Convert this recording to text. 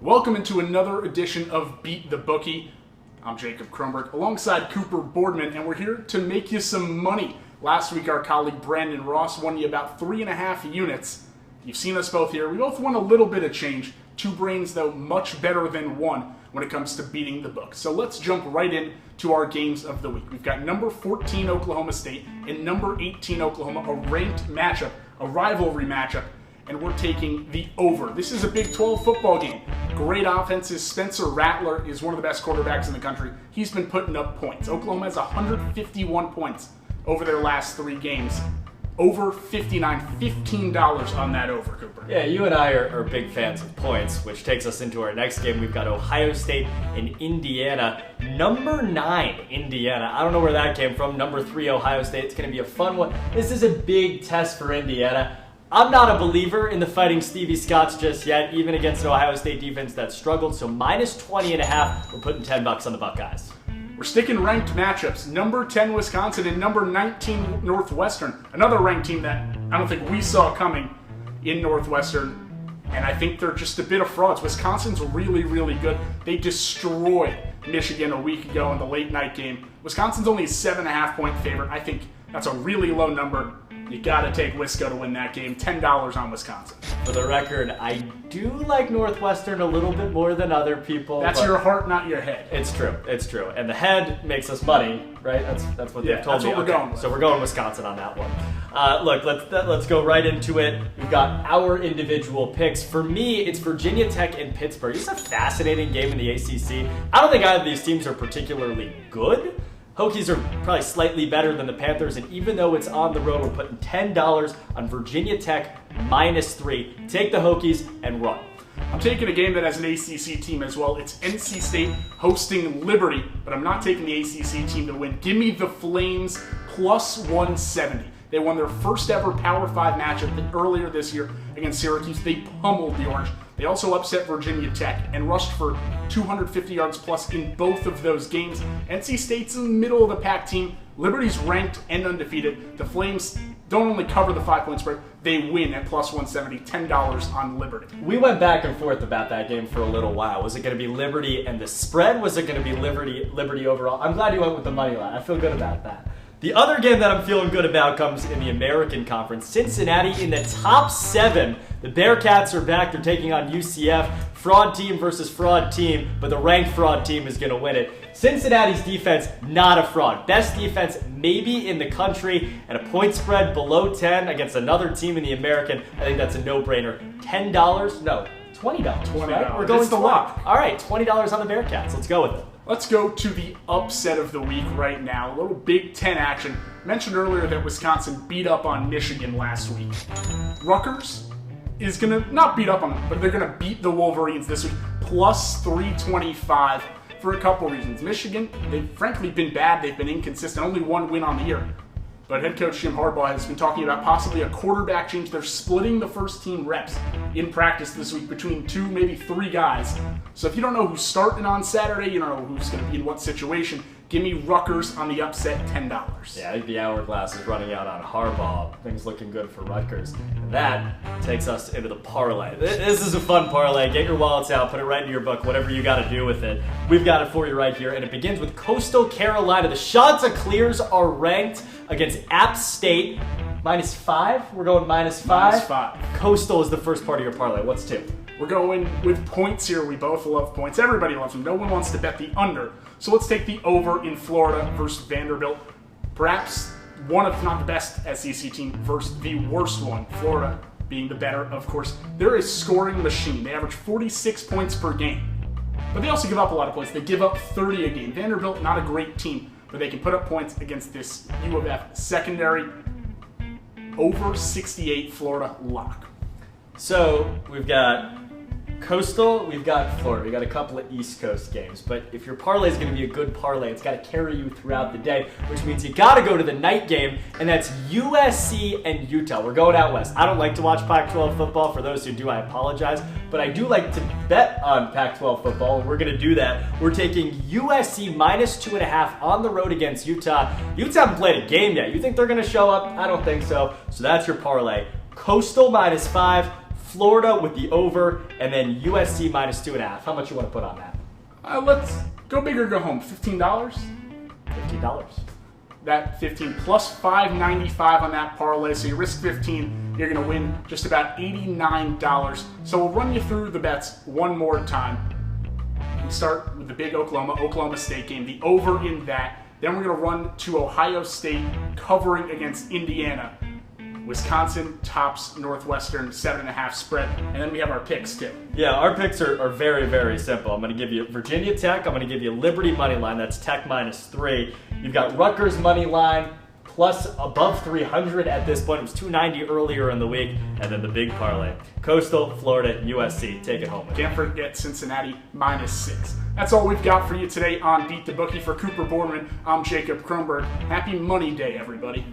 Welcome into another edition of Beat the Bookie. I'm Jacob Kronberg alongside Cooper Boardman, and we're here to make you some money. Last week, our colleague Brandon Ross won you about 3.5 units. You've seen us both here. We both won a little bit of change. 2 brains, though, much better than 1 when it comes to beating the book. So let's jump right in to our games of the week. We've got number 14 Oklahoma State and number 18 Oklahoma, a ranked matchup, a rivalry matchup, and we're taking the over. This is a Big 12 football game. Great offenses. Spencer Rattler is one of the best quarterbacks in the country. He's been putting up points. Oklahoma has 151 points over their last 3 games. Over 59, $15 on that over, Cooper. Yeah, you and I are big fans of points, which takes us into our next game. We've got Ohio State and Indiana. Number 9, Indiana. I don't know where that came from. Number 3, Ohio State. It's going to be a fun one. This is a big test for Indiana. I'm not a believer in the Fighting Stevie Scotts just yet, even against an Ohio State defense that struggled. So minus 20.5, we're putting $10 on the Buckeyes. We're sticking ranked matchups. Number 10 Wisconsin and number 19 Northwestern. Another ranked team that I don't think we saw coming in Northwestern. And I think they're just a bit of frauds. Wisconsin's really, really good. They destroyed Michigan a week ago in the late night game. Wisconsin's only a 7.5-point favorite. I think that's a really low number. You got to take Wisco to win that game. $10 on Wisconsin. For the record, I do like Northwestern a little bit more than other people. That's your heart, not your head. It's true. It's true. And the head makes us money, right? That's what they've told me. That's what we're going with. So we're going Wisconsin on that one. Look, let's go right into it. We've got our individual picks. For me, it's Virginia Tech and Pittsburgh. It's a fascinating game in the ACC. I don't think either of these teams are particularly good. Hokies are probably slightly better than the Panthers, and even though it's on the road, we're putting $10 on Virginia Tech minus 3. Take the Hokies and run. I'm taking a game that has an ACC team as well. It's NC State hosting Liberty, but I'm not taking the ACC team to win. Give me the Flames plus 170. They won their first ever Power 5 matchup earlier this year against Syracuse. They pummeled the Orange. They also upset Virginia Tech and rushed for 250 yards plus in both of those games. NC State's in the middle of the pack team. Liberty's ranked and undefeated. The Flames don't only cover the 5-point spread, they win at plus 170, $10 on Liberty. We went back and forth about that game for a little while. Was it going to be Liberty and the spread? Was it going to be Liberty overall? I'm glad you went with the money line. I feel good about that. The other game that I'm feeling good about comes in the American Conference. Cincinnati in the top 7. The Bearcats are back. They're taking on UCF. Fraud team versus fraud team, but the ranked fraud team is going to win it. Cincinnati's defense, not a fraud. Best defense maybe in the country, and a point spread below 10 against another team in the American. I think that's a no-brainer. $10? No, $20. Right? We're going it's the lock. All right, $20 on the Bearcats. Let's go with it. Let's go to the upset of the week right now. A little Big Ten action. Mentioned earlier that Wisconsin beat up on Michigan last week. Rutgers is going to not beat up on them, but they're going to beat the Wolverines this week. Plus 325 for a couple reasons. Michigan, they've frankly been bad. They've been inconsistent. Only 1 win on the year. But head coach Jim Harbaugh has been talking about possibly a quarterback change. They're splitting the first team reps in practice this week between 2, maybe 3 guys. So if you don't know who's starting on Saturday, you don't know who's going to be in what situation, give me Rutgers on the upset, $10. Yeah, I think the hourglass is running out on Harbaugh. Things looking good for Rutgers. And that takes us into the parlay. This is a fun parlay. Get your wallets out, put it right in your book, whatever you got to do with it. We've got it for you right here, and it begins with Coastal Carolina. The Chanticleers are ranked against App State. Minus 5? We're going minus 5? Minus 5. Coastal is the first part of your parlay. What's 2? We're going with points here. We both love points. Everybody loves them. No one wants to bet the under. So let's take the over in Florida versus Vanderbilt. Perhaps one of, not the best SEC team versus the worst one. Florida being the better, of course. They're a scoring machine. They average 46 points per game. But they also give up a lot of points. They give up 30 a game. Vanderbilt, not a great team, but they can put up points against this U of F secondary. Over 68 Florida lock. So we've got Coastal, we've got Florida, we've got a couple of East Coast games, but if your parlay is going to be a good parlay, it's got to carry you throughout the day, which means you got to go to the night game, and that's USC and Utah. We're going out west. I don't like to watch Pac-12 football. For those who do, I apologize, but I do like to bet on Pac-12 football, and we're going to do that. We're taking USC minus 2.5 on the road against Utah. Utah haven't played a game yet. You think they're going to show up? I don't think so. So that's your parlay. Coastal minus 5. Florida with the over, and then USC minus 2.5. How much you want to put on that? Let's go big or go home. $15? $15. That 15 plus $5.95 on that parlay. So you risk 15, you're going to win just about $89. So we'll run you through the bets one more time. We start with the big Oklahoma State game, the over in that. Then we're going to run to Ohio State covering against Indiana. Wisconsin tops Northwestern 7.5 spread, and then we have our picks too. Yeah, our picks are very, very simple. I'm going to give you Virginia Tech. I'm going to give you Liberty money line. That's Tech minus 3. You've got Rutgers money line plus above 300 at this point. It was 290 earlier in the week, and then the big parlay. Coastal, Florida, USC. Take it home. Can't forget Cincinnati minus 6. That's all we've got for you today on Beat the Bookie. For Cooper Boardman, I'm Jacob Kronberg. Happy Money Day, everybody.